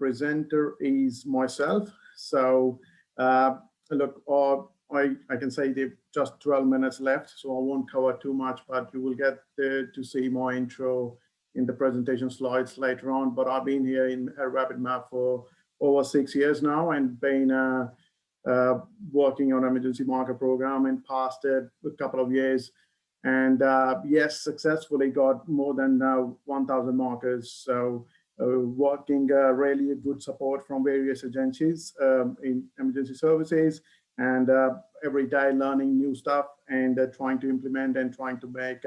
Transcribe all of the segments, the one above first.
presenter is myself. So look, I can say they've just 12 minutes left, so I won't cover too much, but you will get to see my intro in the presentation slides later on. But I've been here in RapidMap for over 6 years now and been working on emergency marker program in past a couple of years. And yes, successfully got more than 1,000 markers. So working really good support from various agencies in emergency services, and every day learning new stuff and trying to implement and trying to make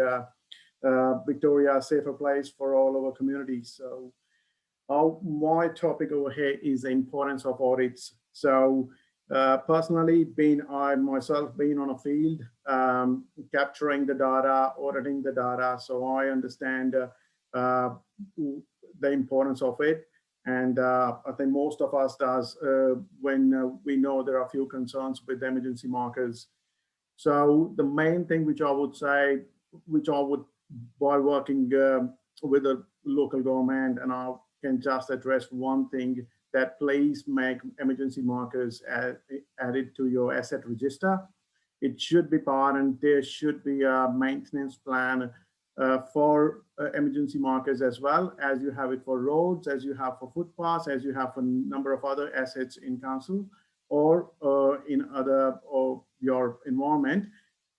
Victoria a safer place for all our communities. So my topic over here is the importance of audits. So personally, I myself been on a field, capturing the data, auditing the data, so I understand the importance of it. And I think most of us does when we know there are a few concerns with emergency markers. So the main thing which I would say, by working with the local government, and I can just address one thing, that please make emergency markers added to your asset register. It should be part, and there should be a maintenance plan for emergency markers, as well as you have it for roads, as you have for footpaths, as you have for a number of other assets in council or in other or your environment.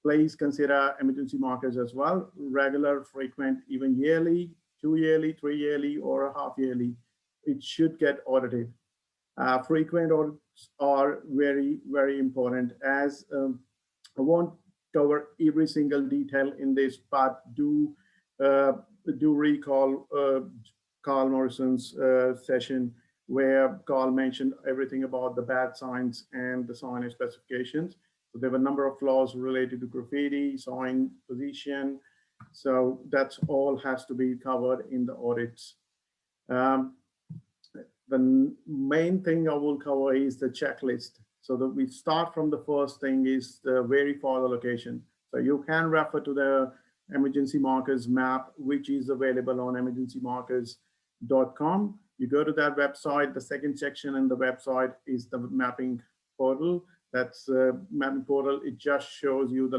Please consider emergency markers as well, regular, frequent, even yearly, 2 yearly, 3 yearly, or a half yearly. It should get audited. Frequent audits are very, very important, as I won't cover every single detail in this, but do recall Carl Morrison's session where Carl mentioned everything about the bad signs and the signage specifications. So there were a number of laws related to graffiti, sign position. So that's all has to be covered in the audits. The main thing I will cover is the checklist. So that we start from the first thing is the verify the location. So you can refer to the emergency markers map, which is available on emergencymarkers.com. You go to that website. The second section in the website is the mapping portal. That's mapping portal. It just shows you the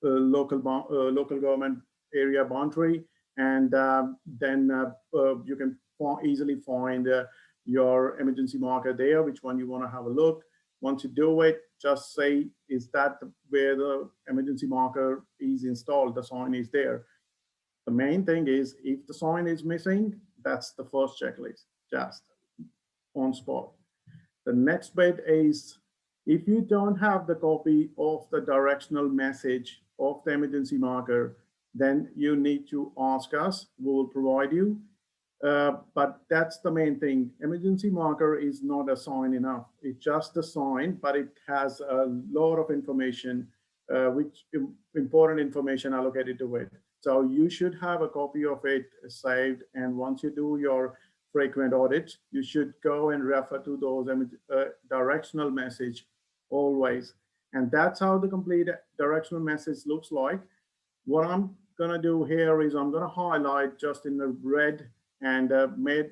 local government area boundary, and then you can easily find your emergency marker there, which one you want to have a look. Once you do it, just say, is that where the emergency marker is installed? The sign is there. The main thing is, if the sign is missing, that's the first checklist, just on spot. The next bit is, if you don't have the copy of the directional message of the emergency marker, then you need to ask us. We will provide you. But that's the main thing. Emergency marker is not a sign enough. It's just a sign, but it has a lot of information, important information allocated to it. So you should have a copy of it saved. And once you do your frequent audits, you should go and refer to those directional message always. And that's how the complete directional message looks like. What I'm going to do here is I'm going to highlight just in the red and made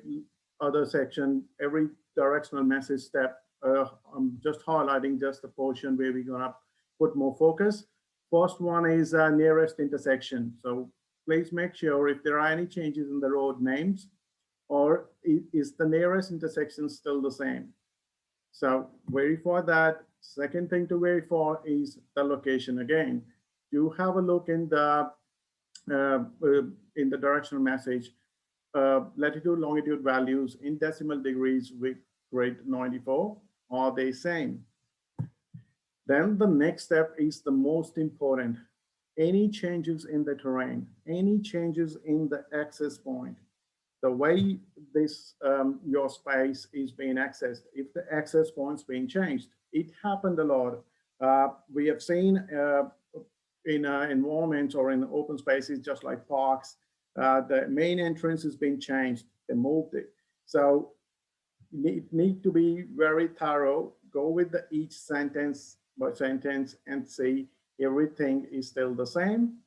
other section, every directional message step. I'm just highlighting just the portion where we're going to put more focus. First one is nearest intersection. So please make sure if there are any changes in the road names, or is the nearest intersection still the same. So verify that. Second thing to verify is the location. Again, you have a look in the directional message. Latitude, longitude values in decimal degrees with grade 94, are they same? Then the next step is the most important. Any changes in the terrain, any changes in the access point, the way this your space is being accessed, if the access point's being changed. It happened a lot. We have seen in environments or in open spaces, just like parks, the main entrance has been changed. They moved it. So you need to be very thorough. Go with each sentence by sentence and see everything is still the same.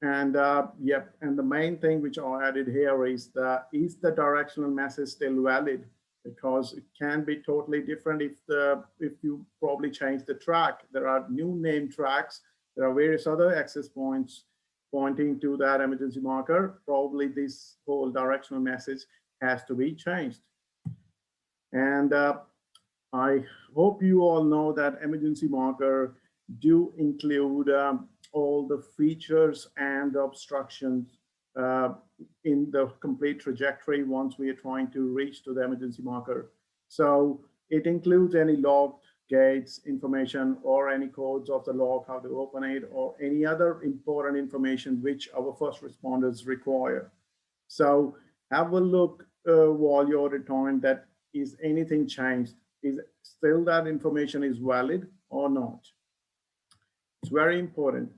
And yep, and the main thing which I added here is the directional message still valid? Because it can be totally different if you probably change the track. There are new name tracks. There are various other access points pointing to that emergency marker. Probably this whole directional message has to be changed. And I hope you all know that emergency marker do include all the features and obstructions uh, in the complete trajectory once we are trying to reach to the emergency marker. So it includes any locked gates information or any codes of the lock, how to open it, or any other important information which our first responders require. So have a look while you're at time that is anything changed? Is still that information is valid or not? It's very important.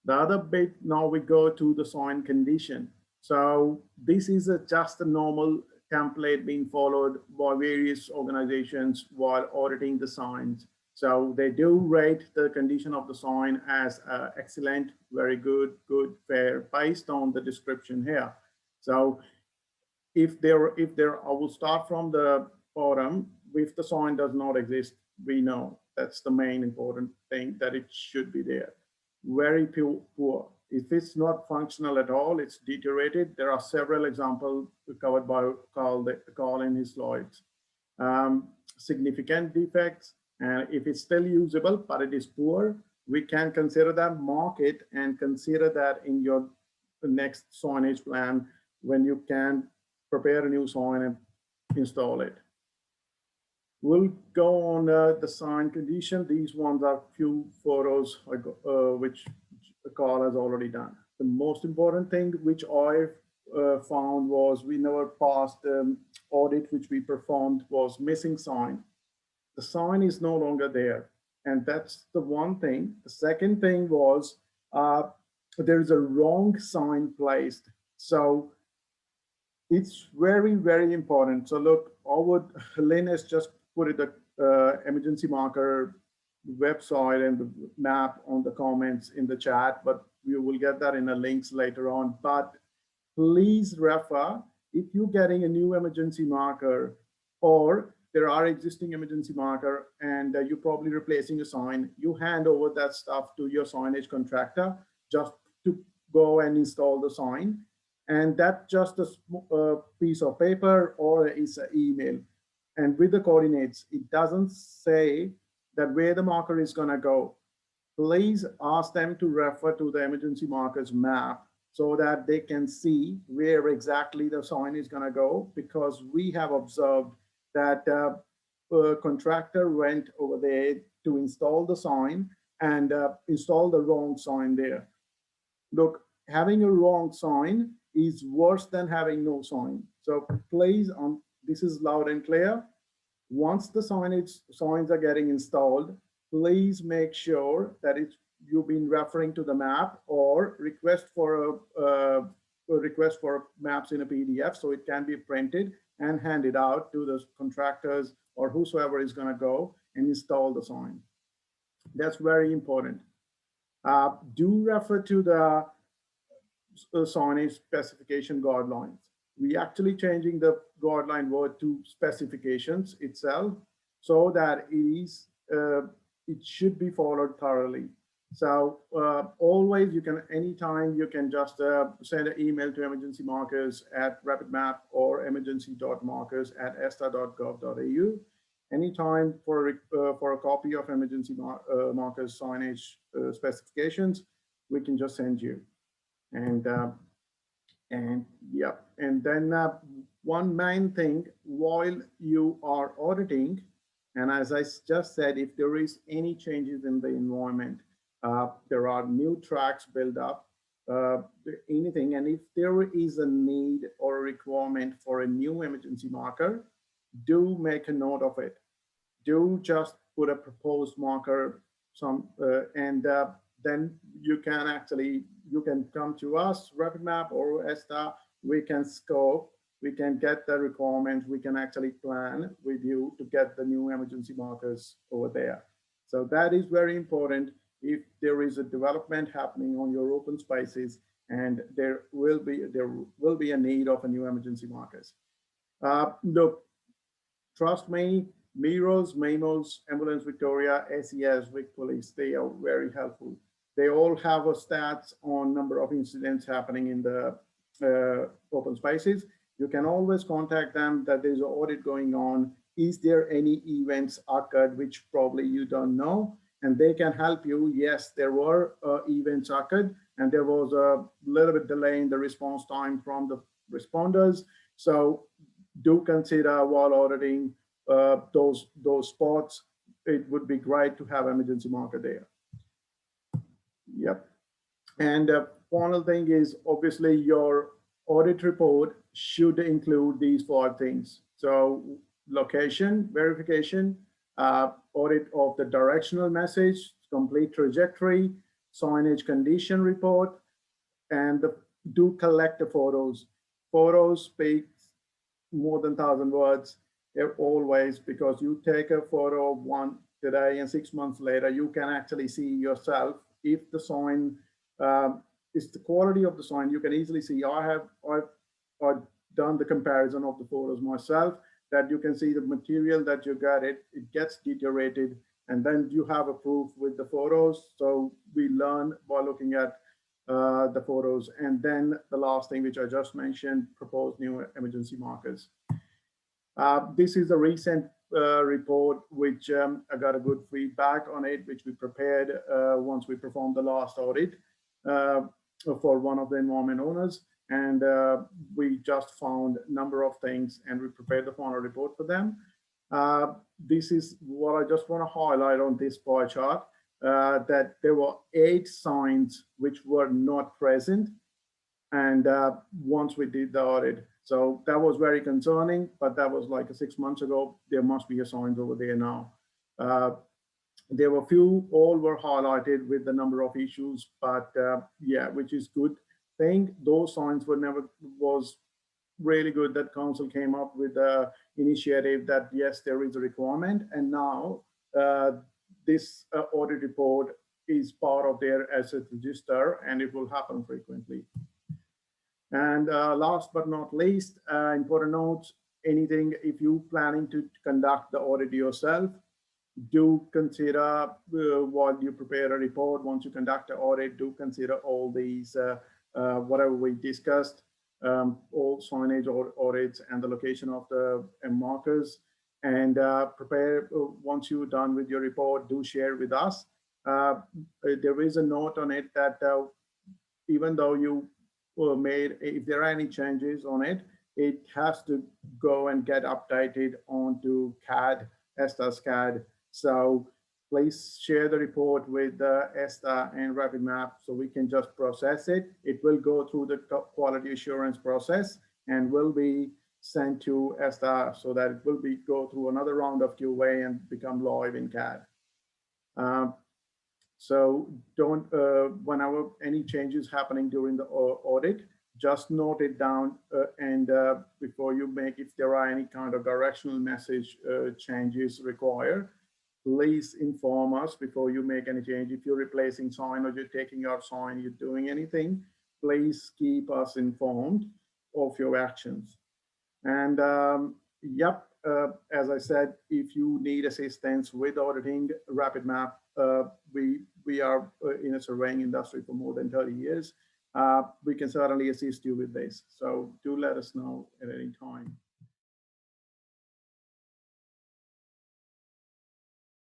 The other bit, now we go to the sign condition. So this is just a normal template being followed by various organizations while auditing the signs. So they do rate the condition of the sign as excellent, very good, good, fair, based on the description here. So if there, I will start from the bottom. If the sign does not exist, we know that's the main important thing, that it should be there. Very poor. If it's not functional at all, it's deteriorated. There are several examples covered by Carl in his slides. Significant defects, and if it's still usable but it is poor, we can consider that, mark it, and consider that in your next signage plan when you can prepare a new sign and install it. We'll go on the sign condition. These ones are few photos which Carl has already done. The most important thing which I found was we never passed audit which we performed was missing sign. The sign is no longer there. And that's the one thing. The second thing was there is a wrong sign placed. So it's very, very important. So look, Lynn has just put it the emergency marker website and the map on the comments in the chat, but we will get that in the links later on. But please refer, if you're getting a new emergency marker or there are existing emergency marker and you're probably replacing a sign, you hand over that stuff to your signage contractor just to go and install the sign. And that's just a piece of paper or it's an email. And with the coordinates, it doesn't say that where the marker is going to go. Please ask them to refer to the emergency markers map so that they can see where exactly the sign is going to go, because we have observed that a contractor went over there to install the sign and install the wrong sign there. Look, having a wrong sign is worse than having no sign. So please, this is loud and clear. Once the signs are getting installed, please make sure that you've been referring to the map or request for a request for maps in a PDF so it can be printed and handed out to the contractors or whosoever is going to go and install the sign. That's very important. Do refer to the signage specification guidelines. We actually changing the guideline word to specifications itself so that it should be followed thoroughly. So always you can, anytime you can just send an email to emergency markers at RapidMap or emergency.markers@esta.gov.au. Anytime for a copy of emergency markers signage specifications, we can just send you. And yeah, and then one main thing while you are auditing, and as I just said, if there is any changes in the environment, there are new tracks built up, anything, and if there is a need or a requirement for a new emergency marker, do make a note of it. Do just put a proposed marker, and then you can come to us, RapidMap or ESTA, we can scope, we can get the requirements, we can actually plan with you to get the new emergency markers over there. So that is very important. if there is a development happening on your open spaces, and there will be a need of a new emergency markers. Look, trust me, Miros, Memos, Ambulance Victoria, SES, Vic Police, they are very helpful. They all have a stats on number of incidents happening in the open spaces. You can always contact them that there's an audit going on. Is there any events occurred which probably you don't know? And they can help you. Yes, there were events occurred, and there was a little bit delay in the response time from the responders. So do consider while auditing those spots. It would be great to have emergency marker there. Yep. And final thing is, obviously your audit report should include these 4 things. So location verification, audit of the directional message, complete trajectory, signage condition report, and do collect the photos. Photos speak more than 1,000 words always, because you take a photo of one today and 6 months later, you can actually see yourself if the sign is the quality of the sign. You can easily see. I've done the comparison of the photos myself, that you can see the material that you got, it gets deteriorated, and then you have a proof with the photos. So we learn by looking at the photos. And then the last thing, which I just mentioned, proposed new emergency markers. This is a recent report, which I got a good feedback on it, which we prepared once we performed the last audit for one of the environment owners. And we just found a number of things, and we prepared the final report for them. This is what I just want to highlight on this pie chart, that there were 8 signs which were not present, and once we did the audit. So that was very concerning, but that was like 6 months ago. There must be a signs over there now. There were few, all were highlighted with the number of issues, but yeah, which is good thing. Those signs was really good that council came up with the initiative that yes, there is a requirement, and now this audit report is part of their asset register, and it will happen frequently. And last but not least, important notes, anything, if you planning to conduct the audit yourself, do consider while you prepare a report, once you conduct the audit, do consider all these, whatever we discussed, all signage audits and the location of the markers, and prepare, once you're done with your report, do share with us. There is a note on it that even though you made, if there are any changes on it, it has to go and get updated onto CAD, ESTA's CAD. So please share the report with ESTA and RapidMap so we can just process it. It will go through the quality assurance process and will be sent to ESTA so that it will go through another round of QA and become live in CAD. So don't, whenever any changes happening during the audit, just note it down and before you make, if there are any kind of directional message changes required, please inform us before you make any change. If you're replacing sign or you're taking out sign, you're doing anything, please keep us informed of your actions. And yep, as I said, if you need assistance with auditing RapidMap, we are in a surveying industry for more than 30 years. We can certainly assist you with this. So do let us know at any time.